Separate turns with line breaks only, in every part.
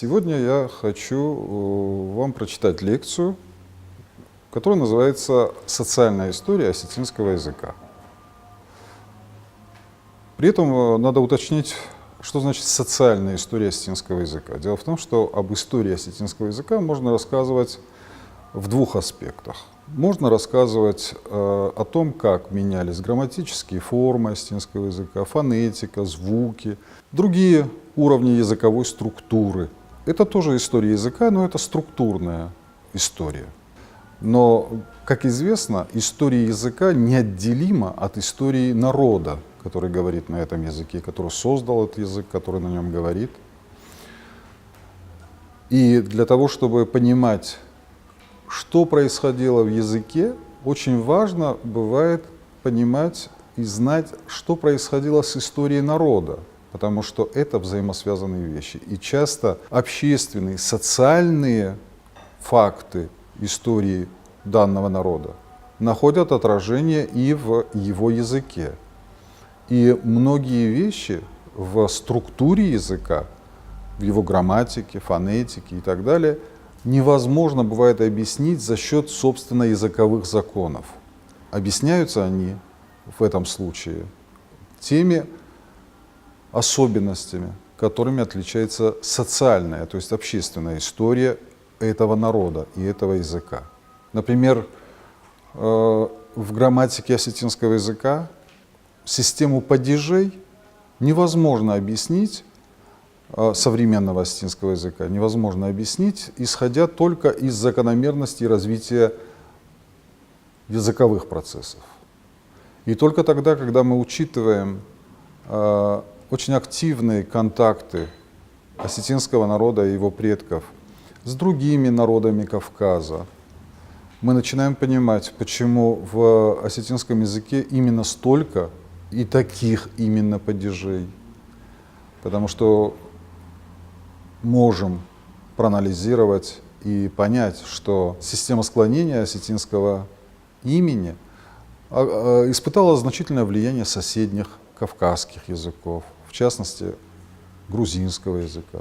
Сегодня я хочу вам прочитать лекцию, которая называется «Социальная история осетинского языка». При этом надо уточнить, что значит социальная история осетинского языка. Дело в том, что об истории осетинского языка можно рассказывать в двух аспектах. Можно рассказывать о том, как менялись грамматические формы осетинского языка, фонетика, звуки, другие уровни языковой структуры. Это тоже история языка, но это структурная история. Но, как известно, история языка неотделима от истории народа, который говорит на этом языке, который создал этот язык, который на нем говорит. И для того, чтобы понимать, что происходило в языке, очень важно бывает понимать и знать, что происходило с историей народа, потому что это взаимосвязанные вещи. И часто общественные, социальные факты истории данного народа находят отражение и в его языке. И многие вещи в структуре языка, в его грамматике, фонетике и так далее, невозможно бывает объяснить за счет, собственно, языковых законов. Объясняются они в этом случае теми особенностями, которыми отличается социальная, то есть общественная история этого народа и этого языка. Например, в грамматике осетинского языка систему падежей невозможно объяснить, современного осетинского языка невозможно объяснить, исходя только из закономерностей развития языковых процессов. И только тогда, когда мы учитываем очень активные контакты осетинского народа и его предков с другими народами Кавказа, мы начинаем понимать, почему в осетинском языке именно столько и таких именно падежей. Потому что можем проанализировать и понять, что система склонения осетинского имени испытала значительное влияние соседних кавказских языков, в частности, грузинского языка,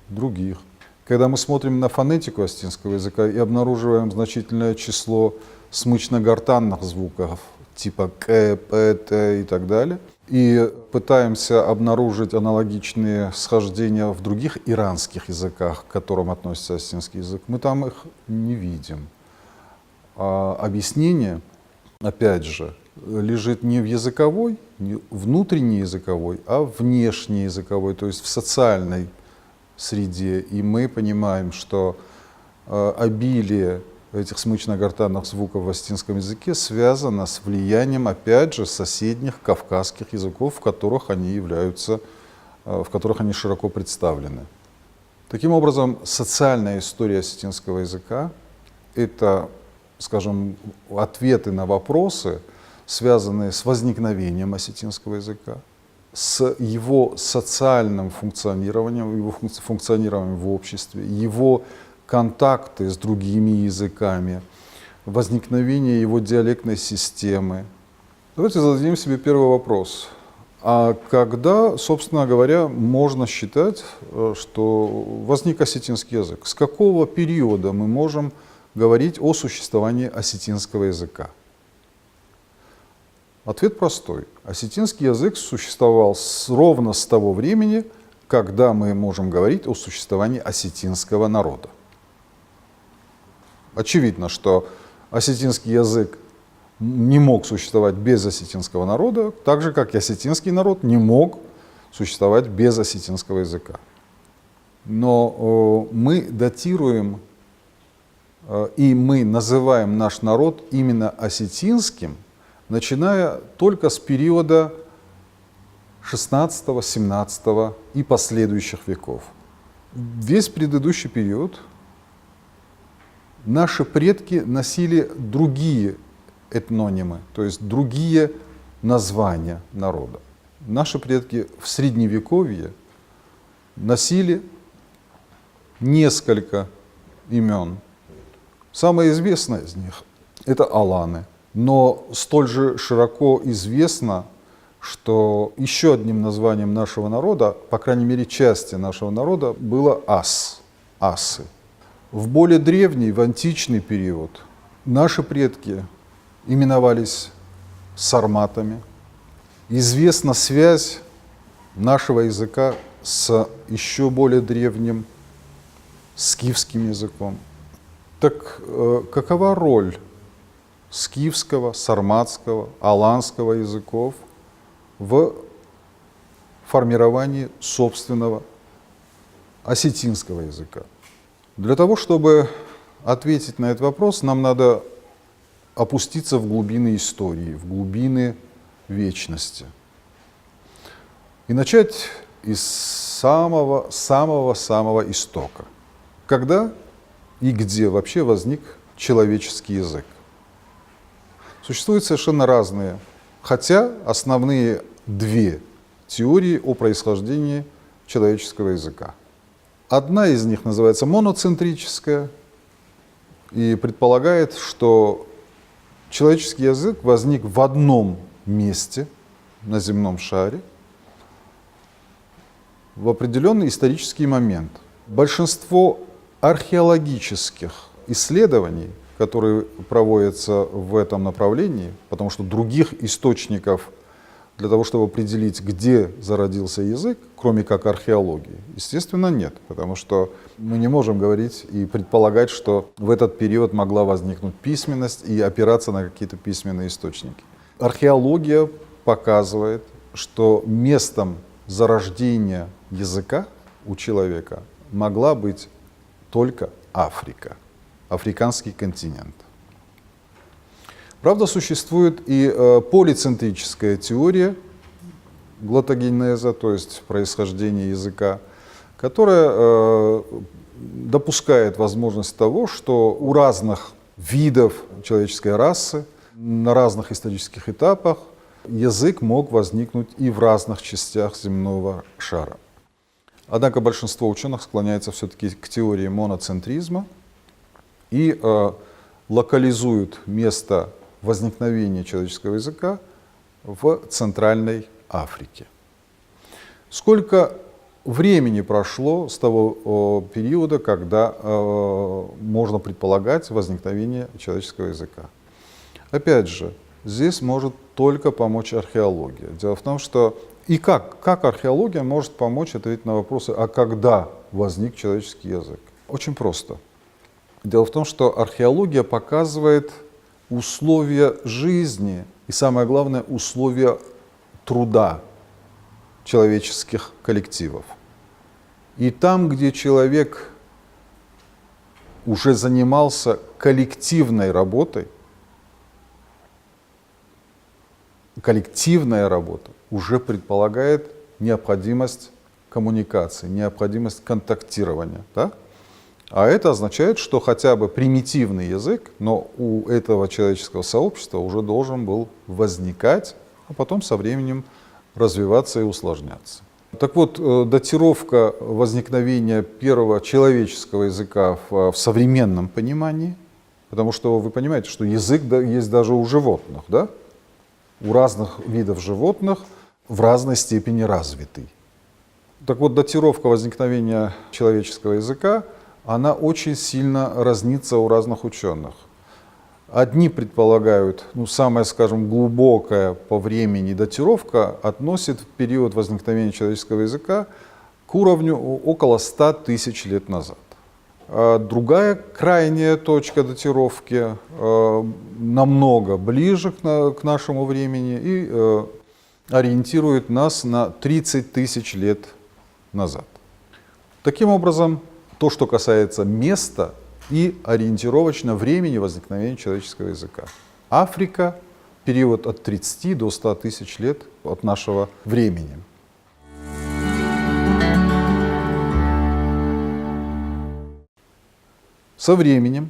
других. Когда мы смотрим на фонетику осетинского языка и обнаруживаем значительное число смычно-гортанных звуков, типа к, п, т и так далее, и пытаемся обнаружить аналогичные схождения в других иранских языках, к которым относится осетинский язык, мы там их не видим. А объяснение, опять же, лежит не в языковой, не внутренней языковой, а внешней языковой, то есть в социальной среде. И мы понимаем, что обилие этих смычно-гортанных звуков в осетинском языке связано с влиянием, опять же, соседних кавказских языков, в которых они широко представлены. Таким образом, социальная история осетинского языка — это, скажем, ответы на вопросы, связанные с возникновением осетинского языка, с его социальным функционированием, его функционированием в обществе, его контакты с другими языками, возникновение его диалектной системы. Давайте зададим себе первый вопрос. А когда, собственно говоря, можно считать, что возник осетинский язык? С какого периода мы можем говорить о существовании осетинского языка? Ответ простой. Осетинский язык существовал ровно с того времени, когда мы можем говорить о существовании осетинского народа. Очевидно, что осетинский язык не мог существовать без осетинского народа, так же, как и осетинский народ не мог существовать без осетинского языка. Но мы датируем и мы называем наш народ именно осетинским, начиная только с периода XVI, XVII и последующих веков. Весь предыдущий период наши предки носили другие этнонимы, то есть другие названия народа. Наши предки в Средневековье носили несколько имен. Самое известное из них — это аланы. Но столь же широко известно, что еще одним названием нашего народа, по крайней мере части нашего народа, было асы. В более древний, в античный период наши предки именовались сарматами. Известна связь нашего языка с еще более древним скифским языком. Так какова роль скифского, сарматского, аланского языков в формировании собственного осетинского языка? Для того, чтобы ответить на этот вопрос, нам надо опуститься в глубины истории, в глубины вечности. И начать из самого истока. Когда и где вообще возник человеческий язык? Существуют совершенно разные, хотя основные две теории о происхождении человеческого языка. Одна из них называется моноцентрическая и предполагает, что человеческий язык возник в одном месте на земном шаре в определенный исторический момент. Большинство археологических исследований, которые проводятся в этом направлении, потому что других источников для того, чтобы определить, где зародился язык, кроме как археологии, естественно, нет. Потому что мы не можем говорить и предполагать, что в этот период могла возникнуть письменность и опираться на какие-то письменные источники. Археология показывает, что местом зарождения языка у человека могла быть только Африка, африканский континент. Правда, существует и полицентрическая теория глотогенеза, то есть происхождения языка, которая допускает возможность того, что у разных видов человеческой расы на разных исторических этапах язык мог возникнуть и в разных частях земного шара. Однако большинство ученых склоняется все-таки к теории моноцентризма и локализуют место возникновения человеческого языка в Центральной Африке. Сколько времени прошло с того периода, когда можно предполагать возникновение человеческого языка? Опять же, здесь может только помочь археология. Дело в том, что и как археология может помочь ответить на вопросы, а когда возник человеческий язык? Очень просто. Дело в том, что археология показывает условия жизни и, самое главное, условия труда человеческих коллективов. И там, где человек уже занимался коллективной работой, коллективная работа уже предполагает необходимость коммуникации, необходимость контактирования. Да? А это означает, что хотя бы примитивный язык, но у этого человеческого сообщества уже должен был возникать, а потом со временем развиваться и усложняться. Так вот, датировка возникновения первого человеческого языка в современном понимании, потому что вы понимаете, что язык есть даже у животных, да? У разных видов животных в разной степени развитый. Так вот, датировка возникновения человеческого языка, она очень сильно разнится у разных ученых. Одни предполагают, самая, скажем, глубокая по времени датировка относит период возникновения человеческого языка к уровню около 100 тысяч лет назад. А другая крайняя точка датировки намного ближе к нашему времени и ориентирует нас на 30 тысяч лет назад. Таким образом, то, что касается места и ориентировочно времени возникновения человеческого языка. Африка, период от 30 до 100 тысяч лет от нашего времени. Со временем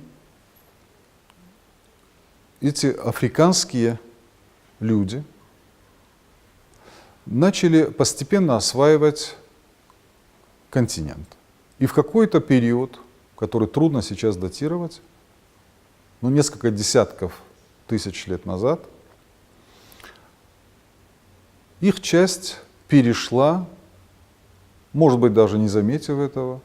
эти африканские люди начали постепенно осваивать континент. И в какой-то период, который трудно сейчас датировать, несколько десятков тысяч лет назад, их часть перешла, может быть, даже не заметив этого,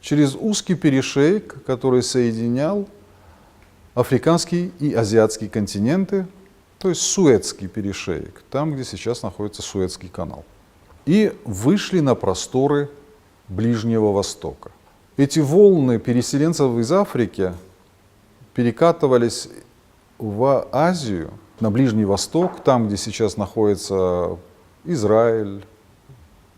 через узкий перешеек, который соединял африканский и азиатский континенты, то есть Суэцкий перешеек, там, где сейчас находится Суэцкий канал, и вышли на просторы Ближнего Востока. Эти волны переселенцев из Африки перекатывались в Азию, на Ближний Восток, там, где сейчас находится Израиль,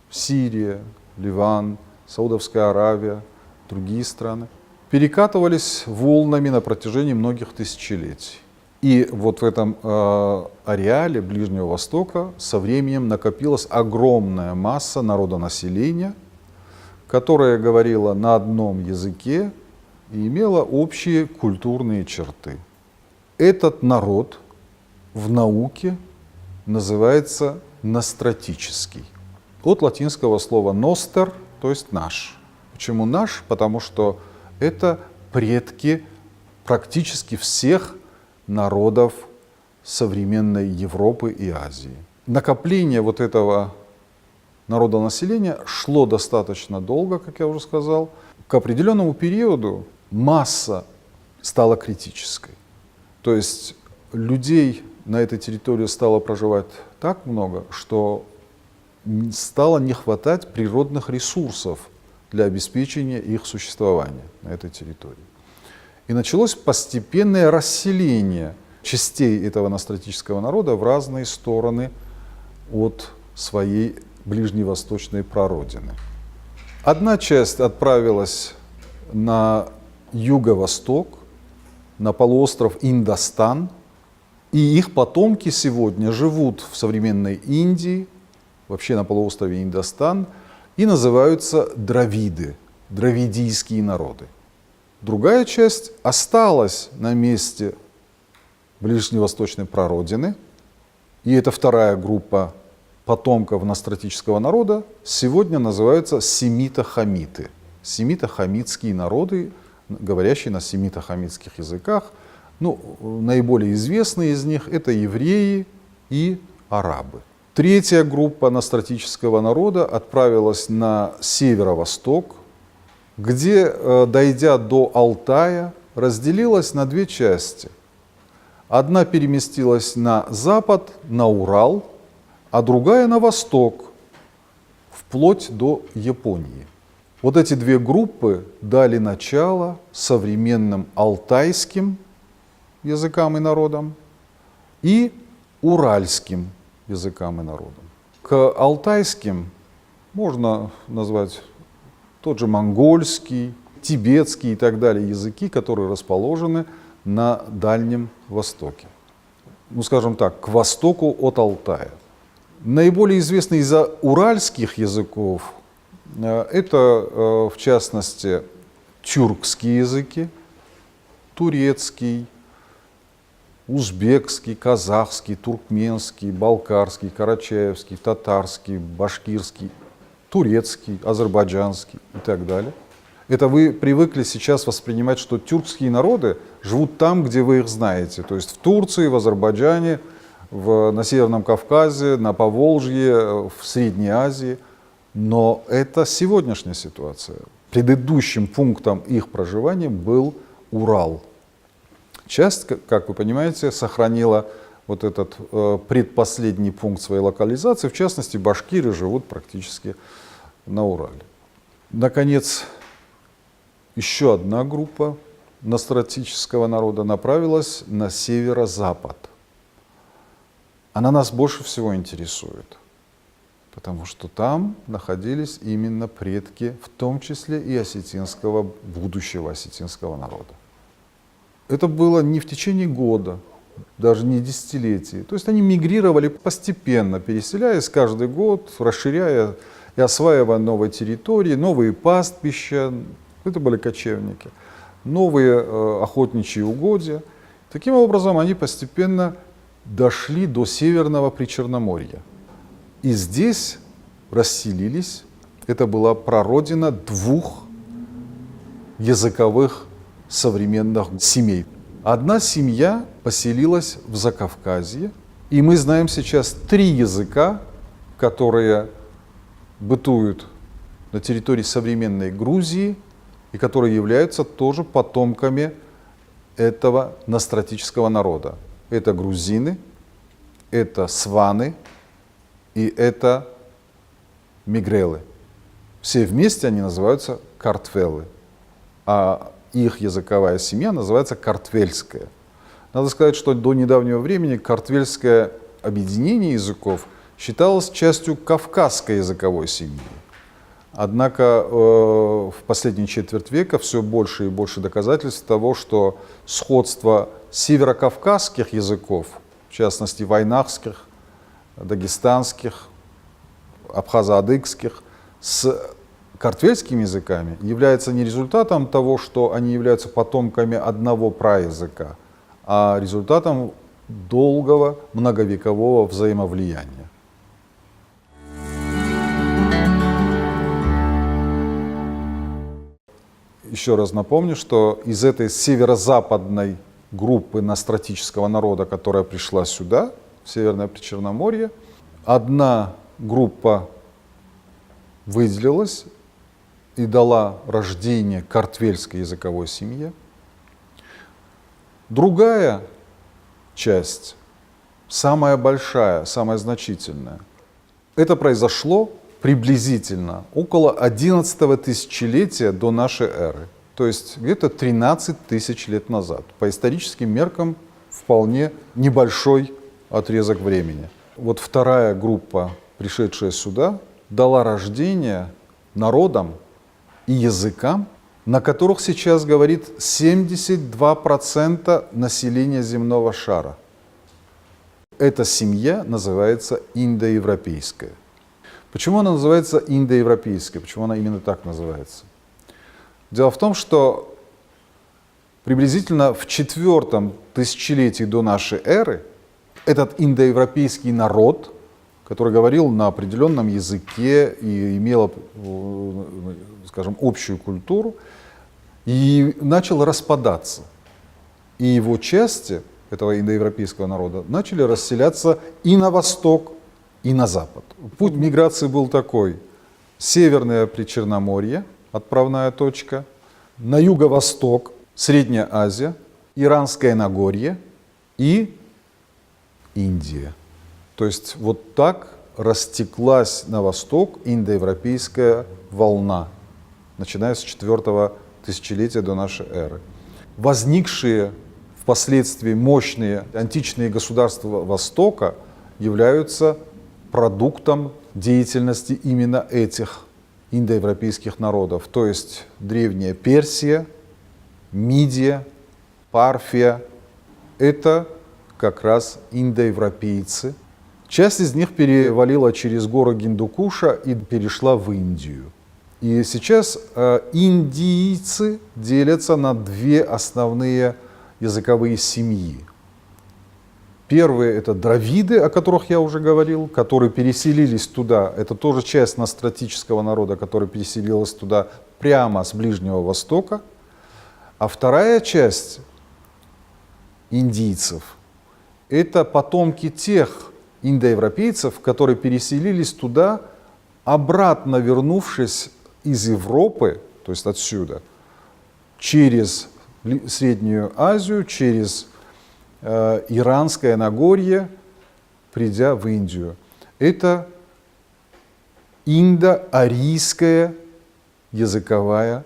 Сирия, Ливан, Саудовская Аравия, другие страны, перекатывались волнами на протяжении многих тысячелетий. И вот в этом ареале Ближнего Востока со временем накопилась огромная масса народонаселения, которая говорила на одном языке и имела общие культурные черты. Этот народ в науке называется ностратический. От латинского слова «ностер», то есть «наш». Почему «наш»? Потому что это предки практически всех народов современной Европы и Азии. Накопление вот этого народонаселения шло достаточно долго, как я уже сказал. К определенному периоду масса стала критической. То есть людей на этой территории стало проживать так много, что стало не хватать природных ресурсов для обеспечения их существования на этой территории. И началось постепенное расселение частей этого ностратического народа в разные стороны от своей ближневосточной прародины. Одна часть отправилась на юго-восток, на полуостров Индостан, и их потомки сегодня живут в современной Индии, вообще на полуострове Индостан, и называются дравиды, дравидийские народы. Другая часть осталась на месте ближневосточной прародины, и эта вторая группа потомков ностратического народа сегодня называются семито-хамиты. Семито-хамитские народы, говорящие на семито-хамитских языках. Наиболее известные из них это евреи и арабы. Третья группа ностратического народа отправилась на северо-восток, где, дойдя до Алтая, разделилась на две части. Одна переместилась на запад, на Урал, а другая на восток, вплоть до Японии. Вот эти две группы дали начало современным алтайским языкам и народам и уральским языкам и народам. К алтайским можно назвать тот же монгольский, тибетский и так далее языки, которые расположены на Дальнем Востоке. Скажем так, к востоку от Алтая. Наиболее известный из уральских языков это, в частности, тюркские языки, турецкий, узбекский, казахский, туркменский, балкарский, карачаевский, татарский, башкирский, турецкий, азербайджанский и так далее. Это вы привыкли сейчас воспринимать, что тюркские народы живут там, где вы их знаете. То есть в Турции, в Азербайджане, на Северном Кавказе, на Поволжье, в Средней Азии. Но это сегодняшняя ситуация. Предыдущим пунктом их проживания был Урал. Часть, как вы понимаете, сохранила вот этот предпоследний пункт своей локализации. В частности, башкиры живут практически на Урале. Наконец, еще одна группа ностратического народа направилась на северо-запад. Она нас больше всего интересует, потому что там находились именно предки, в том числе и будущего осетинского народа. Это было не в течение года, даже не десятилетий. То есть они мигрировали постепенно, переселяясь каждый год, расширяя и осваивая новые территории, новые пастбища. Это были кочевники, новые охотничьи угодья. Таким образом, они постепенно дошли до Северного Причерноморья. И здесь расселились. Это была прародина двух языковых современных семей. Одна семья поселилась в Закавказье, и мы знаем сейчас 3 языка, которые бытуют на территории современной Грузии и которые являются тоже потомками этого ностратического народа. Это грузины, это сваны и это мигрелы. Все вместе они называются картвелы, а их языковая семья называется картвельская. Надо сказать, что до недавнего времени картвельское объединение языков считалось частью кавказской языковой семьи. Однако в последние четверть века все больше и больше доказательств того, что сходство северокавказских языков, в частности вайнахских, дагестанских, абхазо-адыгских, с картвельскими языками является не результатом того, что они являются потомками одного праязыка, а результатом долгого многовекового взаимовлияния. Еще раз напомню, что из этой северо-западной группы ностратического народа, которая пришла сюда, в Северное Причерноморье, одна группа выделилась и дала рождение картвельской языковой семье. Другая часть, самая большая, самая значительная, это произошло приблизительно около 11 тысячелетия до нашей эры, то есть где-то 13 тысяч лет назад. По историческим меркам вполне небольшой отрезок времени. Вот вторая группа, пришедшая сюда, дала рождение народам и языкам, на которых сейчас говорит 72% населения земного шара. Эта семья называется индоевропейская. Почему она называется индоевропейской? Почему она именно так называется? Дело в том, что приблизительно в 4 тысячелетии до нашей эры этот индоевропейский народ, который говорил на определенном языке и имел, скажем, общую культуру, и начал распадаться. И его части этого индоевропейского народа начали расселяться и на восток, и на запад. Путь миграции был такой: Северное Причерноморье, отправная точка, на юго-восток, Средняя Азия, Иранское Нагорье и Индия. То есть вот так растеклась на восток индоевропейская волна, начиная с 4 тысячелетия до нашей эры. Возникшие впоследствии мощные античные государства Востока являются продуктом деятельности именно этих индоевропейских народов, то есть древняя Персия, Мидия, Парфия – это как раз индоевропейцы. Часть из них перевалила через горы Гиндукуша и перешла в Индию. И сейчас индийцы делятся на две основные языковые семьи. Первые – это дравиды, о которых я уже говорил, которые переселились туда. Это тоже часть ностратического народа, которая переселилась туда прямо с Ближнего Востока. А вторая часть индийцев – это потомки тех индоевропейцев, которые переселились туда, обратно вернувшись из Европы, то есть отсюда, через Среднюю Азию, через Иранское Нагорье, придя в Индию. Это индоарийская языковая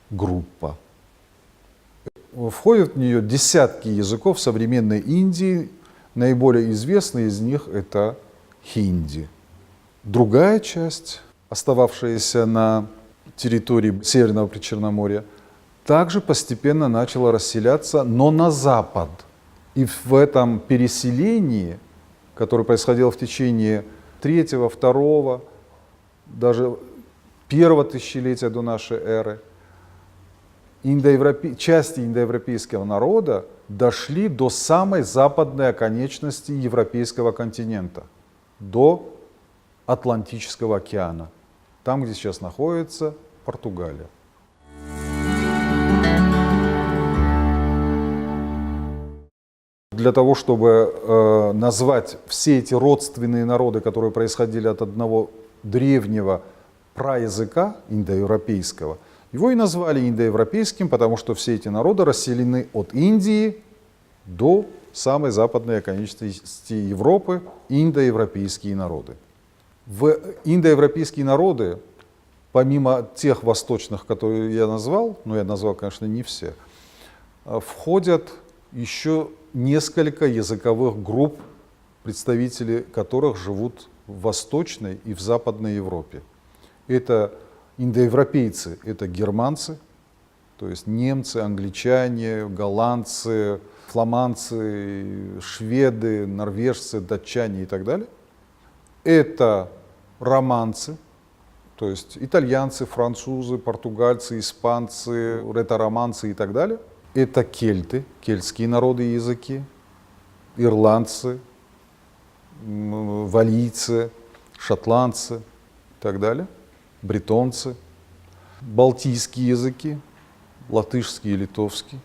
группа. Входят в нее десятки языков современной Индии. Наиболее известный из них – это хинди. Другая часть, остававшаяся на территории Северного Причерноморья, также постепенно начала расселяться, но на запад. И в этом переселении, которое происходило в течение 3-го, 2-го, даже 1-го тысячелетия до нашей эры, части индоевропейского народа дошли до самой западной оконечности европейского континента, до Атлантического океана, там, где сейчас находится Португалия. Для того, чтобы назвать все эти родственные народы, которые происходили от одного древнего праязыка индоевропейского, его и назвали индоевропейским, потому что все эти народы расселены от Индии до самой западной оконечности Европы, индоевропейские народы. В индоевропейские народы, помимо тех восточных, которые я назвал, но я назвал, конечно, не все, входят еще несколько языковых групп, представители которых живут в Восточной и в Западной Европе. Это индоевропейцы, это германцы, то есть немцы, англичане, голландцы, фламандцы, шведы, норвежцы, датчане и так далее. Это романцы, то есть итальянцы, французы, португальцы, испанцы, ретро-романцы и так далее. Это кельты, кельтские народы и языки, ирландцы, валлийцы, шотландцы и так далее, бретонцы, балтийские языки, латышский и литовский,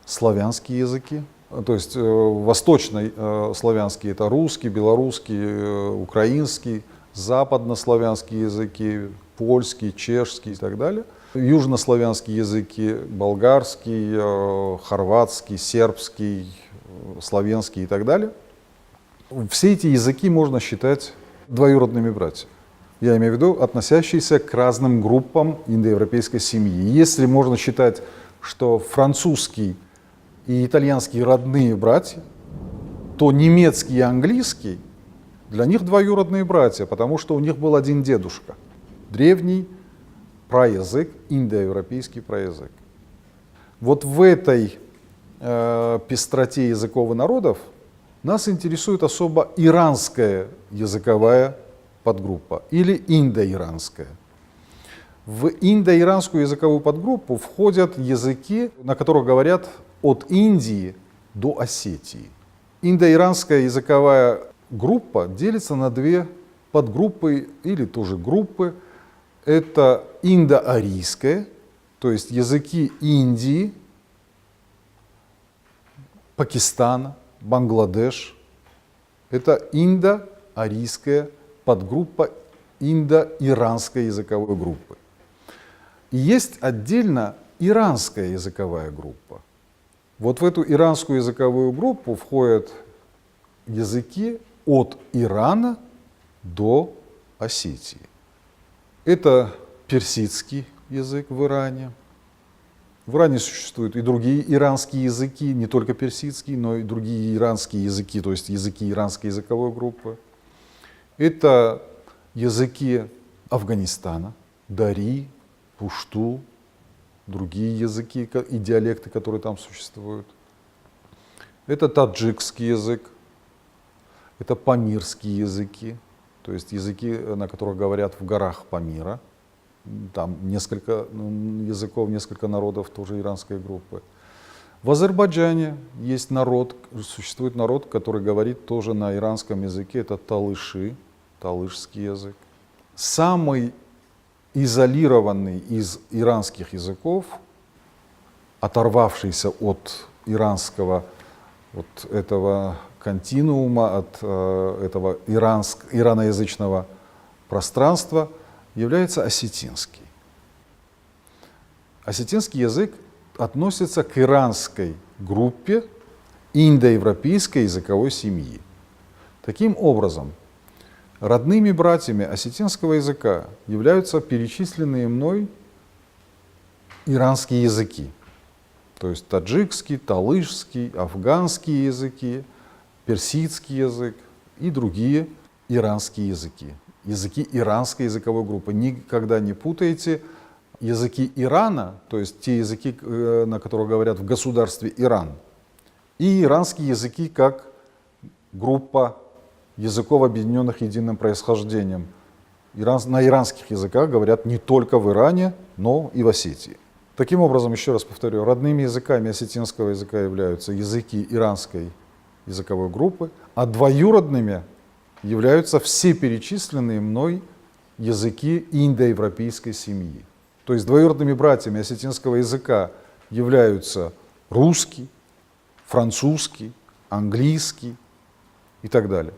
славянские языки. То есть восточнославянский — это русский, белорусский, украинский, западнославянские языки, польский, чешский и так далее. Южнославянские языки — болгарский, хорватский, сербский, славянский и так далее. Все эти языки можно считать двоюродными братьями. Я имею в виду относящиеся к разным группам индоевропейской семьи. Если можно считать, что французский и итальянский родные братья, то немецкий и английский для них двоюродные братья, потому что у них был один дедушка, древний праязык, индоевропейский праязык. Вот в этой пестроте языков и народов нас интересует особо иранская языковая подгруппа или индоиранская. В индоиранскую языковую подгруппу входят языки, на которых говорят от Индии до Осетии. Индоиранская языковая группа делится на две подгруппы или тоже группы. Это индоарийская, то есть языки Индии, Пакистана, Бангладеш. Это индоарийская подгруппа индоиранской языковой группы. И есть отдельно иранская языковая группа. Вот в эту иранскую языковую группу входят языки от Ирана до Осетии. Это персидский язык в Иране. В Иране существуют и другие иранские языки, не только персидский, но и другие иранские языки, то есть языки иранской языковой группы. Это языки Афганистана, дари, пушту, другие языки и диалекты, которые там существуют. Это таджикский язык, это памирские языки, то есть языки, на которых говорят в горах Памира. Там несколько языков, несколько народов тоже иранской группы. В Азербайджане есть народ, существует народ, который говорит тоже на иранском языке, это талыши, талышский язык. Самый изолированный из иранских языков, оторвавшийся от иранского вот этого континуума, от этого ираноязычного пространства, является осетинский. Осетинский язык относится к иранской группе индоевропейской языковой семьи. Таким образом, родными братьями осетинского языка являются перечисленные мной иранские языки, то есть таджикский, талышский, афганские языки, персидский язык и другие иранские языки. Языки иранской языковой группы. Никогда не путайте языки Ирана, то есть те языки, на которых говорят в государстве Иран, и иранские языки как группа языков, объединенных единым происхождением. На иранских языках говорят не только в Иране, но и в Осетии. Таким образом, еще раз повторю, родными языками осетинского языка являются языки иранской языковой группы, а двоюродными являются все перечисленные мной языки индоевропейской семьи. То есть двоюродными братьями осетинского языка являются русский, французский, английский и так далее.